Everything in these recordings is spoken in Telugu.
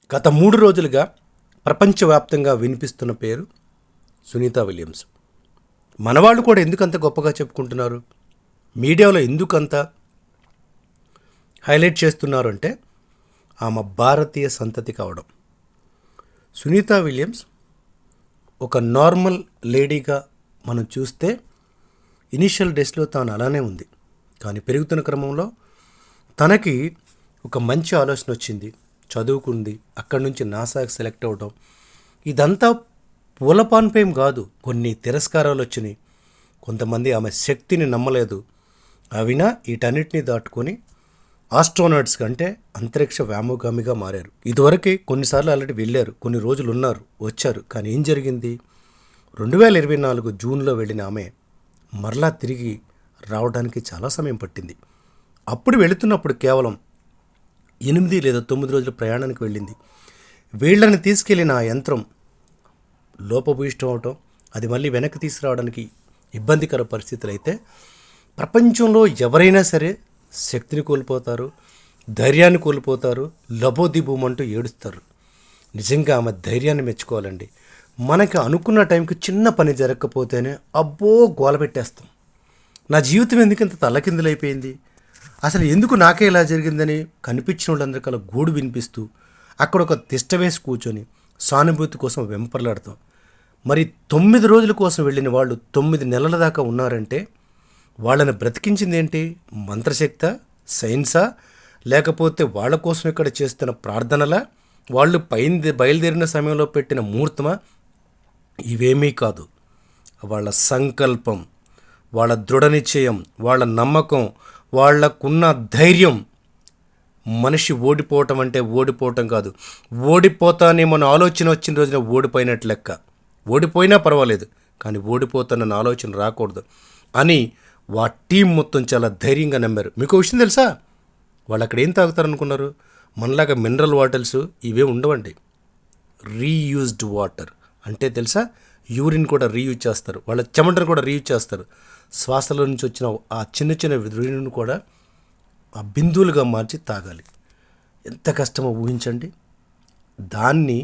గత 3 రోజులుగా ప్రపంచవ్యాప్తంగా వినిపిస్తున్న పేరు సునీతా విలియమ్స్. మనవాళ్ళు కూడా ఎందుకంత గొప్పగా చెప్పుకుంటున్నారు, మీడియాలో ఎందుకంత హైలైట్ చేస్తున్నారు అంటే ఆమె భారతీయ సంతతి కావడం. సునీతా విలియమ్స్ ఒక నార్మల్ లేడీగా మనం చూస్తే ఇనీషియల్ డేస్లో తాను అలానే ఉంది. కానీ పెరుగుతున్న క్రమంలో తనకి ఒక మంచి ఆలోచన వచ్చింది, చదువుకుంది, అక్కడి నుంచి నాసాకి సెలెక్ట్ అవ్వడం. ఇదంతా పూలపాన్పేం కాదు, కొన్ని తిరస్కారాలు వచ్చినాయి. కొంతమంది ఆమె శక్తిని నమ్మలేదు. అవినా వీటన్నిటిని దాటుకొని ఆస్ట్రోనాట్స్గా అంటే అంతరిక్ష వ్యామోగామిగా మారారు. ఇదివరకే కొన్నిసార్లు ఆల్రెడీ వెళ్ళారు, కొన్ని రోజులు ఉన్నారు, వచ్చారు. కానీ ఏం జరిగింది, 2024 జూన్లో వెళ్ళిన ఆమె మరలా తిరిగి రావడానికి చాలా సమయం పట్టింది. అప్పుడు వెళుతున్నప్పుడు కేవలం 8 లేదా 9 రోజుల ప్రయాణానికి వెళ్ళింది. వీళ్ళని తీసుకెళ్ళిన ఆ యంత్రం లోపభూయిష్టం అవటం, అది మళ్ళీ వెనక్కి తీసుకురావడానికి ఇబ్బందికర పరిస్థితులు అయితే ప్రపంచంలో ఎవరైనా సరే శక్తిని కోల్పోతారు, ధైర్యాన్ని కోల్పోతారు, లబోదిబూమంటూ ఏడుస్తారు. నిజంగా ఆమె ధైర్యాన్ని మెచ్చుకోవాలండి. మనకి అనుకున్న టైంకి చిన్న పని జరగకపోతేనే అబ్బో గోల పెట్టేస్తాం. నా జీవితం ఎందుకు ఇంత తల్లకిందులైపోయింది, అసలు ఎందుకు నాకే ఇలా జరిగిందని కనిపించిన వాళ్ళందరికీ గూడు వినిపిస్తూ అక్కడ ఒక తిష్ట వేసి కూర్చొని సానుభూతి కోసం వెంపర్లాడతాం. మరి 9 రోజుల కోసం వెళ్ళిన వాళ్ళు 9 నెలల దాకా ఉన్నారంటే వాళ్ళని బ్రతికించింది ఏంటి? మంత్రశక్తా, సైన్సా, లేకపోతే వాళ్ళ కోసం ఇక్కడ చేస్తున్న ప్రార్థనలా, వాళ్ళు బయలుదేరిన సమయంలో పెట్టిన ముహూర్తమా? ఇవేమీ కాదు. వాళ్ళ సంకల్పం, వాళ్ళ దృఢ నిశ్చయం, వాళ్ళ నమ్మకం, వాళ్ళకున్న ధైర్యం. మనిషి ఓడిపోవటం అంటే ఓడిపోవటం కాదు, ఓడిపోతానేమో ఆలోచన వచ్చిన రోజున ఓడిపోయినట్టు లెక్క. ఓడిపోయినా పర్వాలేదు, కానీ ఓడిపోతానన్న ఆలోచన రాకూడదు అని టీం మొత్తం చాలా ధైర్యంగా నమ్మారు. మీకు విషయం తెలుసా, వాళ్ళు అక్కడ ఏం తాగుతారనుకున్నారు? మనలాగా మినరల్ వాటర్స్ ఇవే ఉండవండి. రీయూజ్డ్ వాటర్ అంటే తెలుసా, యూరిన్ కూడా రీయూజ్ చేస్తారు, వాళ్ళ చెమటను కూడా రీయూజ్ చేస్తారు. శ్వాసలో నుంచి వచ్చిన ఆ చిన్న చిన్న యూరిన్ కూడా ఆ బిందువులుగా మార్చి తాగాలి. ఎంత కష్టమో ఊహించండి. దాన్ని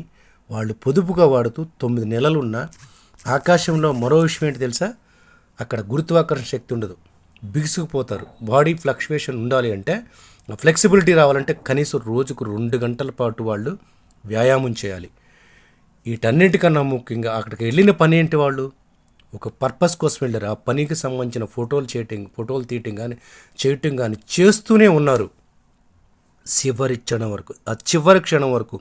వాళ్ళు పొదుపుగా వాడుతూ 9 నెలలున్న ఆకాశంలో మరో విషయం ఏంటి తెలుసా, అక్కడ గురుత్వాకర్షణ శక్తి ఉండదు, బిగుసుకుపోతారు. బాడీ ఫ్లక్చువేషన్ ఉండాలి అంటే, ఫ్లెక్సిబిలిటీ రావాలంటే కనీసం రోజుకు 2 గంటల పాటు వాళ్ళు వ్యాయామం చేయాలి. వీటన్నిటికన్నా ముఖ్యంగా అక్కడికి వెళ్ళిన పని ఏంటి, వాళ్ళు ఒక పర్పస్ కోసం వెళ్ళారు. ఆ పనికి సంబంధించిన ఫోటోలు తీయటం కానీ చేస్తూనే ఉన్నారు చివరి క్షణం వరకు. ఆ చివరి క్షణం వరకు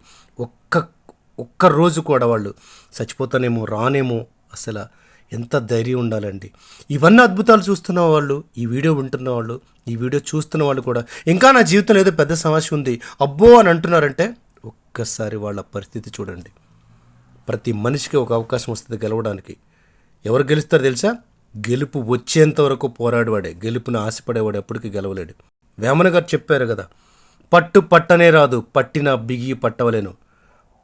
ఒక్క రోజు కూడా వాళ్ళు చచ్చిపోతానేమో, రానేమో, అసలు ఎంత ధైర్యం ఉండాలండి. ఇవన్నీ అద్భుతాలు చూస్తున్న వాళ్ళు, ఈ వీడియో వింటున్న వాళ్ళు, ఈ వీడియో చూస్తున్న వాళ్ళు కూడా ఇంకా నా జీవితంలో ఏదో పెద్ద సమస్య ఉంది అబ్బో అని అంటున్నారంటే ఒక్కసారి వాళ్ళ పరిస్థితి చూడండి. ప్రతి మనిషికి ఒక అవకాశం వస్తుంది గెలవడానికి. ఎవరు గెలుస్తారో తెలుసా? గెలుపు వచ్చేంత వరకు పోరాడేవాడే. గెలుపును ఆశపడేవాడు ఎప్పటికీ గెలవలేడు. వేమన గారు చెప్పారు కదా, పట్టనే రాదు, పట్టిన బిగి పట్టవలేను,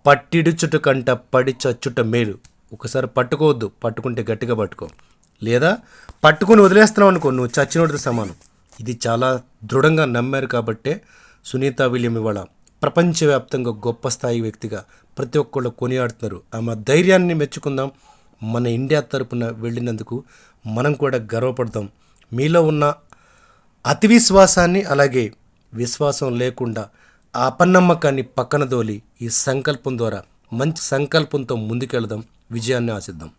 పట్టిడుచుట కంట పడి చచ్చుట మేలు. ఒకసారి పట్టుకోవద్దు, పట్టుకుంటే గట్టిగా పట్టుకో, లేదా పట్టుకుని వదిలేస్తున్నావు అనుకో, నువ్వు చచ్చినోడితో సమానం. ఇది చాలా దృఢంగా నమ్మారు కాబట్టే సునీతా విలియం ఇవాళ ప్రపంచవ్యాప్తంగా గొప్ప స్థాయి వ్యక్తిగా ప్రతి ఒక్కళ్ళు కొనియాడుతున్నారు. ఆమె ధైర్యాన్ని మెచ్చుకుందాం. మన ఇండియా తరపున వెళ్ళినందుకు మనం కూడా గర్వపడతాం. మీలో ఉన్న అతి విశ్వాసాన్ని, అలాగే విశ్వాసం లేకుండా ఆ అపనమ్మకాన్ని పక్కన దోలి ఈ సంకల్పం ద్వారా మంచి సంకల్పంతో ముందుకెళ్దాం, విజయాన్ని ఆశిద్దాం.